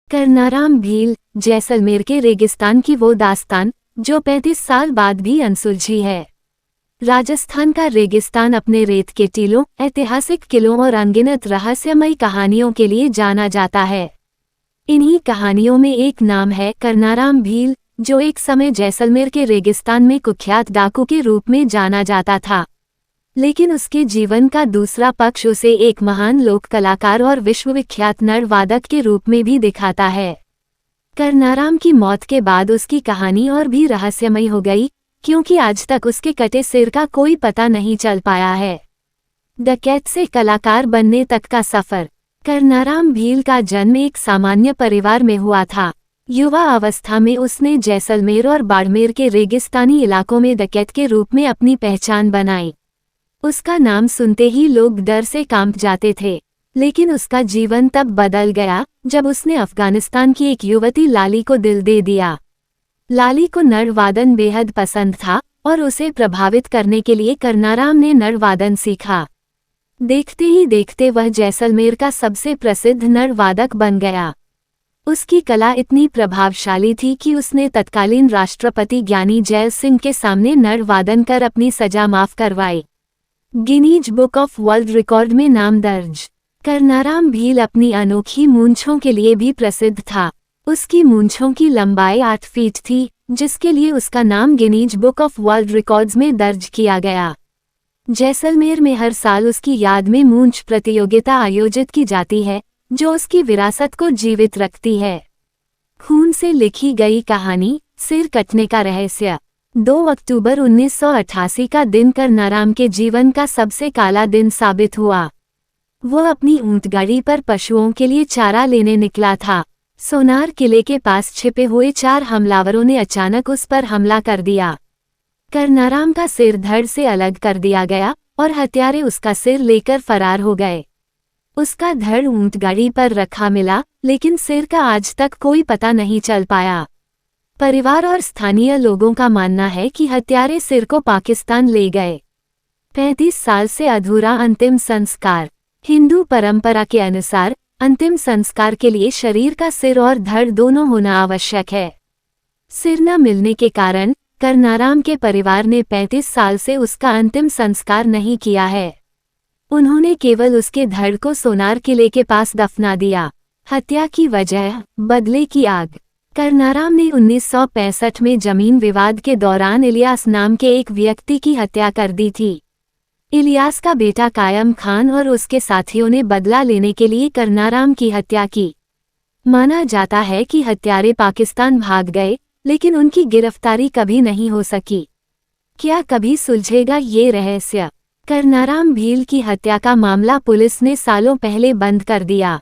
करनाराम भील, जैसलमेर के रेगिस्तान की वो दास्तान जो 35 साल बाद भी अनसुलझी है। राजस्थान का रेगिस्तान अपने रेत के टीलों, ऐतिहासिक किलों और अनगिनत रहस्यमयी कहानियों के लिए जाना जाता है। इन्हीं कहानियों में एक नाम है करनाराम भील, जो एक समय जैसलमेर के रेगिस्तान में कुख्यात डाकू के रूप में जाना जाता था। लेकिन उसके जीवन का दूसरा पक्ष उसे एक महान लोक कलाकार और विश्वविख्यात नरवादक के रूप में भी दिखाता है। करनाराम की मौत के बाद उसकी कहानी और भी रहस्यमयी हो गई, क्योंकि आज तक उसके कटे सिर का कोई पता नहीं चल पाया है। डकैत से कलाकार बनने तक का सफर। करनाराम भील का जन्म एक सामान्य परिवार में हुआ था। युवा अवस्था में उसने जैसलमेर और बाड़मेर के रेगिस्तानी इलाकों में डकैत के रूप में अपनी पहचान बनाई। उसका नाम सुनते ही लोग डर से कांप जाते थे, लेकिन उसका जीवन तब बदल गया जब उसने अफगानिस्तान की एक युवती लाली को दिल दे दिया। लाली को नरवादन बेहद पसंद था और उसे प्रभावित करने के लिए करनाराम ने नरवादन सीखा। देखते ही देखते वह जैसलमेर का सबसे प्रसिद्ध नरवादक बन गया। उसकी कला इतनी प्रभावशाली थी कि उसने तत्कालीन राष्ट्रपति ज्ञानी जैल सिंह के सामने नरवादन कर अपनी सजा माफ करवाई। Guinness book of world record में नाम दर्ज। करनाराम भील अपनी अनोखी मूंछों के लिए भी प्रसिद्ध था। उसकी मूंछों की लंबाई 8 फीट थी, जिसके लिए उसका नाम Guinness book of world records में दर्ज किया गया। जैसलमेर में हर साल उसकी याद में मूंछ प्रतियोगिता आयोजित की जाती है, जो उसकी विरासत को जीवित रखती है। खून से लिखी गई कहानी, सिर कटने का रहस्य। 2 अक्टूबर 1988 का दिन करनाराम के जीवन का सबसे काला दिन साबित हुआ। वो अपनी ऊंटगाड़ी पर पशुओं के लिए चारा लेने निकला था। सोनार किले के पास छिपे हुए 4 हमलावरों ने अचानक उस पर हमला कर दिया। करनाराम का सिर धड़ से अलग कर दिया गया और हत्यारे उसका सिर लेकर फरार हो गए। उसका धड़ ऊंटगाड़ी पर रखा मिला, लेकिन सिर का आज तक कोई पता नहीं चल पाया। परिवार और स्थानीय लोगों का मानना है कि हत्यारे सिर को पाकिस्तान ले गए। 35 साल से अधूरा अंतिम संस्कार। हिंदू परंपरा के अनुसार अंतिम संस्कार के लिए शरीर का सिर और धड़ दोनों होना आवश्यक है। सिर न मिलने के कारण करनाराम के परिवार ने 35 साल से उसका अंतिम संस्कार नहीं किया है। उन्होंने केवल उसके धड़ को सोनार किले के पास दफना दिया। हत्या की वजह, बदले की आग। करनाराम ने 1965 में जमीन विवाद के दौरान इलियास नाम के एक व्यक्ति की हत्या कर दी थी। इलियास का बेटा कायम खान और उसके साथियों ने बदला लेने के लिए करनाराम की हत्या की। माना जाता है कि हत्यारे पाकिस्तान भाग गए, लेकिन उनकी गिरफ्तारी कभी नहीं हो सकी। क्या कभी सुलझेगा ये रहस्य? करनाराम भील की हत्या का मामला पुलिस ने सालों पहले बंद कर दिया।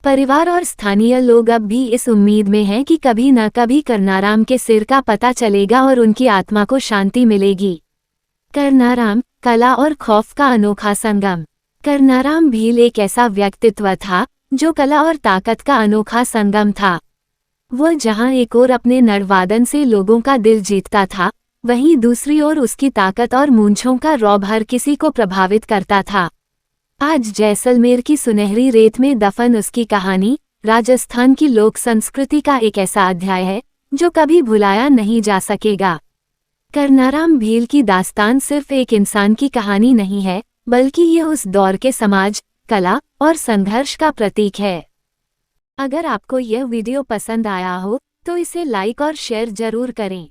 परिवार और स्थानीय लोग अब भी इस उम्मीद में हैं कि कभी न कभी करनाराम के सिर का पता चलेगा और उनकी आत्मा को शांति मिलेगी। करनाराम, कला और खौफ का अनोखा संगम। करनाराम भील एक ऐसा व्यक्तित्व था जो कला और ताकत का अनोखा संगम था। वह जहां एक ओर अपने नरवादन से लोगों का दिल जीतता था, वहीं दूसरी ओर उसकी ताकत और मूंछों का रौब हर किसी को प्रभावित करता था। आज जैसलमेर की सुनहरी रेत में दफन उसकी कहानी राजस्थान की लोक संस्कृति का एक ऐसा अध्याय है जो कभी भुलाया नहीं जा सकेगा। करनाराम भील की दास्तान सिर्फ एक इंसान की कहानी नहीं है, बल्कि ये उस दौर के समाज, कला और संघर्ष का प्रतीक है। अगर आपको यह वीडियो पसंद आया हो तो इसे लाइक और शेयर जरूर करें।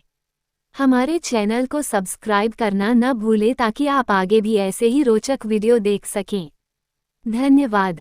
हमारे चैनल को सब्सक्राइब करना न भूलें ताकि आप आगे भी ऐसे ही रोचक वीडियो देख सकें। धन्यवाद।